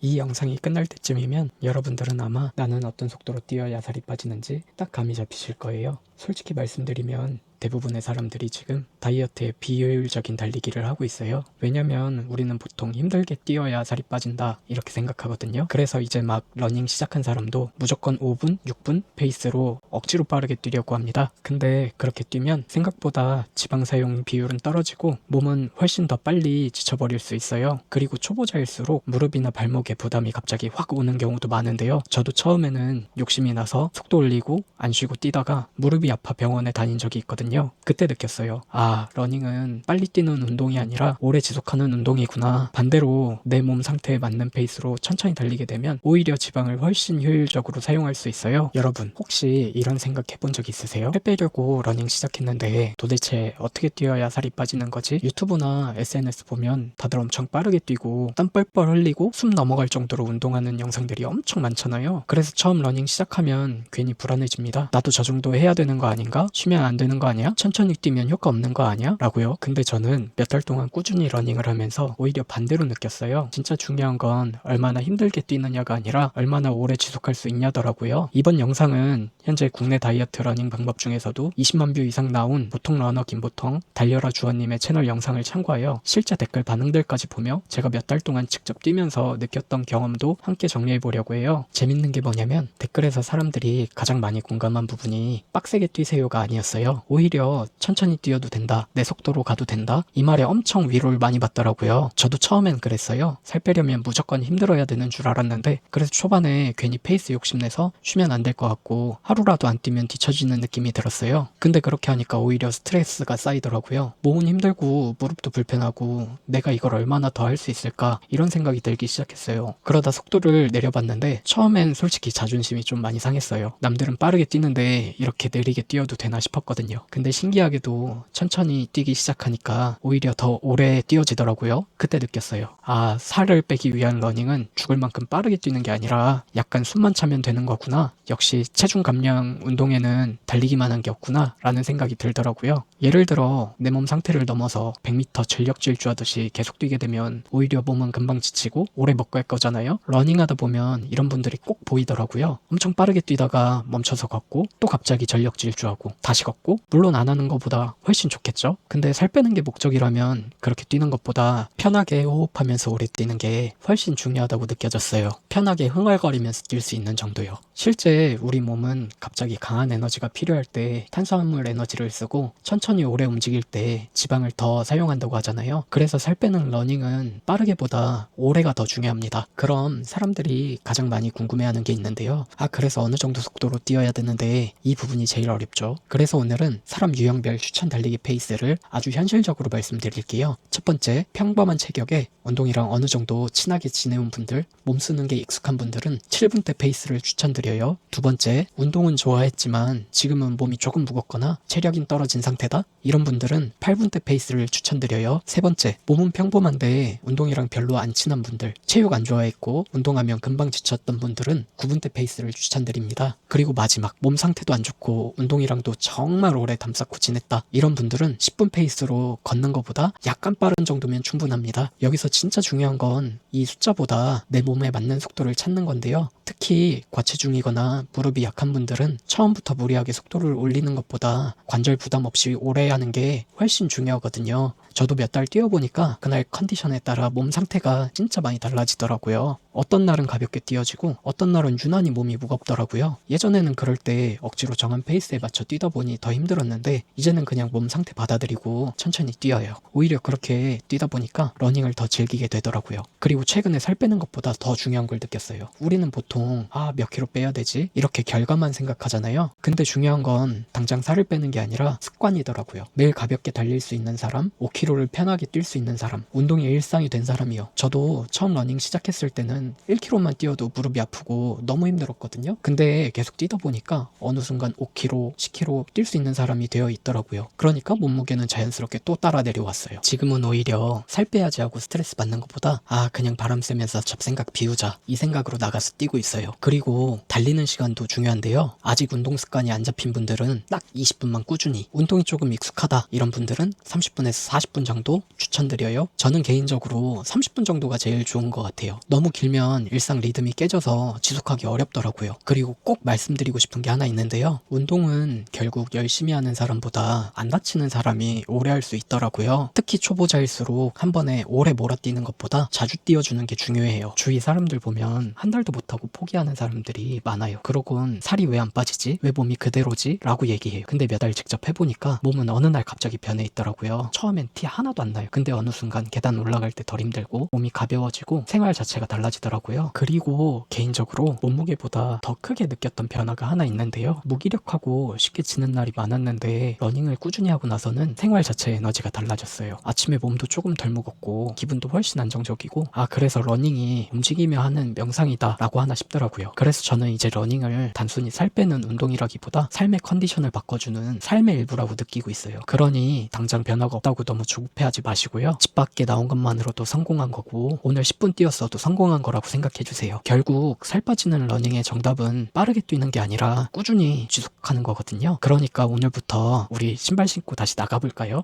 이 영상이 끝날 때쯤이면 여러분들은 아마 나는 어떤 속도로 뛰어야 살이 빠지는지 딱 감이 잡히실 거예요. 솔직히 말씀드리면 대부분의 사람들이 지금 다이어트에 비효율적인 달리기를 하고 있어요. 왜냐면 우리는 보통 힘들게 뛰어야 살이 빠진다 이렇게 생각하거든요. 그래서 이제 막 러닝 시작한 사람도 무조건 5분, 6분 페이스로 억지로 빠르게 뛰려고 합니다. 근데 그렇게 뛰면 생각보다 지방 사용 비율은 떨어지고 몸은 훨씬 더 빨리 지쳐버릴 수 있어요. 그리고 초보자일수록 무릎이나 발목에 부담이 갑자기 확 오는 경우도 많은데요. 저도 처음에는 욕심이 나서 속도 올리고 안 쉬고 뛰다가 무릎이 아파 병원에 다닌 적이 있거든요. 그때 느꼈어요. 아, 러닝은 빨리 뛰는 운동이 아니라 오래 지속하는 운동이구나. 반대로 내 몸 상태에 맞는 페이스로 천천히 달리게 되면 오히려 지방을 훨씬 효율적으로 사용할 수 있어요. 여러분, 혹시 이런 생각 해본 적 있으세요? 살 빼려고 러닝 시작했는데 도대체 어떻게 뛰어야 살이 빠지는 거지? 유튜브나 SNS 보면 다들 엄청 빠르게 뛰고 땀 뻘뻘 흘리고 숨 넘어갈 정도로 운동하는 영상들이 엄청 많잖아요. 그래서 처음 러닝 시작하면 괜히 불안해집니다. 나도 저 정도 해야 되는 거 아닌가? 쉬면 안 되는 거 아니야? 천천히 뛰면 효과 없는 거 아니야? 라고요. 근데 저는 몇 달 동안 꾸준히 러닝을 하면서 오히려 반대로 느꼈어요. 진짜 중요한 건 얼마나 힘들게 뛰느냐가 아니라 얼마나 오래 지속할 수 있냐더라고요. 이번 영상은 현재 국내 다이어트 러닝 방법 중에서도 20만 뷰 이상 나온 보통 러너 김보통 달려라 주원님의 채널 영상을 참고하여 실제 댓글 반응들까지 보며 제가 몇 달 동안 직접 뛰면서 느꼈던 경험도 함께 정리해 보려고 해요. 재밌는 게 뭐냐면 댓글에서 사람들이 가장 많이 공감한 부분이 빡세게 뛰세요가 아니었어요. 오히려 천천히 뛰어도 된다, 내 속도로 가도 된다, 이 말에 엄청 위로를 많이 받더라고요. 저도 처음엔 그랬어요. 살 빼려면 무조건 힘들어야 되는 줄 알았는데 그래서 초반에 괜히 페이스 욕심내서 쉬면 안 될 것 같고 하루라도 안 뛰면 뒤처지는 느낌이 들었어요. 근데 그렇게 하니까 오히려 스트레스가 쌓이더라고요. 몸은 힘들고 무릎도 불편하고 내가 이걸 얼마나 더 할 수 있을까 이런 생각이 들기 시작했어요. 그러다 속도를 내려봤는데 처음엔 솔직히 자존심이 좀 많이 상했어요. 남들은 빠르게 뛰는데 이렇게 느리게 뛰어도 되나 싶었거든요. 근데 신기하게도 천천히 뛰기 시작하니까 오히려 더 오래 뛰어지더라고요. 그때 느꼈어요. 아, 살을 빼기 위한 러닝은 죽을 만큼 빠르게 뛰는 게 아니라 약간 숨만 차면 되는 거구나. 역시 체중 감량 운동에는 달리기만 한 게 없구나 라는 생각이 들더라고요. 예를 들어 내 몸 상태를 넘어서 100m 전력 질주하듯이 계속 뛰게 되면 오히려 몸은 금방 지치고 오래 못 갈 거잖아요. 러닝하다 보면 이런 분들이 꼭 보이더라고요. 엄청 빠르게 뛰다가 멈춰서 걷고 또 갑자기 전력 질주하고 다시 걷고, 물론 안 하는 것보다 훨씬 좋겠죠. 근데 살 빼는 게 목적이라면 그렇게 뛰는 것보다 편하게 호흡하면서 오래 뛰는 게 훨씬 중요하다고 느껴졌어요. 편하게 흥얼거리면서 뛸 수 있는 정도요. 실제 우리 몸은 갑자기 강한 에너지가 필요할 때 탄수화물 에너지를 쓰고 천천히 오래 움직일 때 지방을 더 사용한다고 하잖아요. 그래서 살 빼는 러닝은 빠르게보다 오래가 더 중요합니다. 그럼 사람들이 가장 많이 궁금해하는 게 있는데요. 아, 그래서 어느 정도 속도로 뛰어야 되는데 이 부분이 제일 어렵죠. 그래서 오늘은 사람 유형별 추천 달리기 페이스를 아주 현실적으로 말씀드릴게요. 첫 번째, 평범한 체격에 운동이랑 어느 정도 친하게 지내온 분들, 몸 쓰는 게 익숙한 분들은 7분대 페이스를 추천드려요. 두 번째, 운동은 좋아했지만 지금은 몸이 조금 무겁거나 체력이 떨어진 상태다? 이런 분들은 8분대 페이스를 추천드려요. 세 번째, 몸은 평범한데 운동이랑 별로 안 친한 분들, 체육 안 좋아했고 운동하면 금방 지쳤던 분들은 9분대 페이스를 추천드립니다. 그리고 마지막, 몸 상태도 안 좋고 운동이랑도 정말 오래 담쌓고 지냈다, 이런 분들은 10분 페이스로 걷는 것보다 약간 빠른 정도면 충분합니다. 여기서 진짜 중요한 건 이 숫자보다 내 몸에 맞는 속도를 찾는 건데요. 특히 과체중이거나 무릎이 약한 분들은 처음부터 무리하게 속도를 올리는 것보다 관절 부담 없이 오래 하는 게 훨씬 중요하거든요. 저도 몇 달 뛰어보니까 그날 컨디션에 따라 몸 상태가 진짜 많이 달라지더라고요. 어떤 날은 가볍게 뛰어지고 어떤 날은 유난히 몸이 무겁더라고요. 예전에는 그럴 때 억지로 정한 페이스에 맞춰 뛰다 보니 더 힘들었는데 이제는 그냥 몸 상태 받아들이고 천천히 뛰어요. 오히려 그렇게 뛰다 보니까 러닝을 더 즐기게 되더라고요. 그리고 최근에 살 빼는 것보다 더 중요한 걸 느꼈어요. 우리는 보통 몇 킬로 빼야 되지? 이렇게 결과만 생각하잖아요. 근데 중요한 건 당장 살을 빼는 게 아니라 습관이더라고요. 매일 가볍게 달릴 수 있는 사람, 5km를 편하게 뛸 수 있는 사람, 운동이 일상이 된 사람이요. 저도 처음 러닝 시작했을 때는 1km만 뛰어도 무릎이 아프고 너무 힘들었거든요. 근데 계속 뛰다 보니까 어느 순간 5km, 10km 뛸 수 있는 사람이 되어 있더라고요. 그러니까 몸무게는 자연스럽게 또 따라 내려왔어요. 지금은 오히려 살 빼야지 하고 스트레스 받는 것보다 그냥 바람 쐬면서 잡생각 비우자, 이 생각으로 나가서 뛰고 있어요. 있어요. 그리고 달리는 시간도 중요한데요. 아직 운동 습관이 안 잡힌 분들은 딱 20분만 꾸준히, 운동이 조금 익숙하다 이런 분들은 30분에서 40분 정도 추천드려요. 저는 개인적으로 30분 정도가 제일 좋은 것 같아요. 너무 길면 일상 리듬이 깨져서 지속하기 어렵더라고요. 그리고 꼭 말씀드리고 싶은 게 하나 있는데요. 운동은 결국 열심히 하는 사람보다 안 다치는 사람이 오래 할 수 있더라고요. 특히 초보자일수록 한 번에 오래 몰아뛰는 것보다 자주 뛰어주는 게 중요해요. 주위 사람들 보면 한 달도 못하고 포기하는 사람들이 많아요. 그러곤 살이 왜 안 빠지지? 왜 몸이 그대로지? 라고 얘기해요. 근데 몇 달 직접 해보니까 몸은 어느 날 갑자기 변해 있더라고요. 처음엔 티 하나도 안 나요. 근데 어느 순간 계단 올라갈 때 덜 힘들고 몸이 가벼워지고 생활 자체가 달라지더라고요. 그리고 개인적으로 몸무게보다 더 크게 느꼈던 변화가 하나 있는데요. 무기력하고 쉽게 지는 날이 많았는데 러닝을 꾸준히 하고 나서는 생활 자체의 에너지가 달라졌어요. 아침에 몸도 조금 덜 무겁고 기분도 훨씬 안정적이고, 그래서 러닝이 움직이며 하는 명상이다 라고 하나 싶더라고요. 그래서 저는 이제 러닝을 단순히 살 빼는 운동이라기보다 삶의 컨디션을 바꿔주는 삶의 일부라고 느끼고 있어요. 그러니 당장 변화가 없다고 너무 조급해하지 마시고요. 집 밖에 나온 것만으로도 성공한 거고 오늘 10분 뛰었어도 성공한 거라고 생각해주세요. 결국 살 빠지는 러닝의 정답은 빠르게 뛰는 게 아니라 꾸준히 지속하는 거거든요. 그러니까 오늘부터 우리 신발 신고 다시 나가볼까요?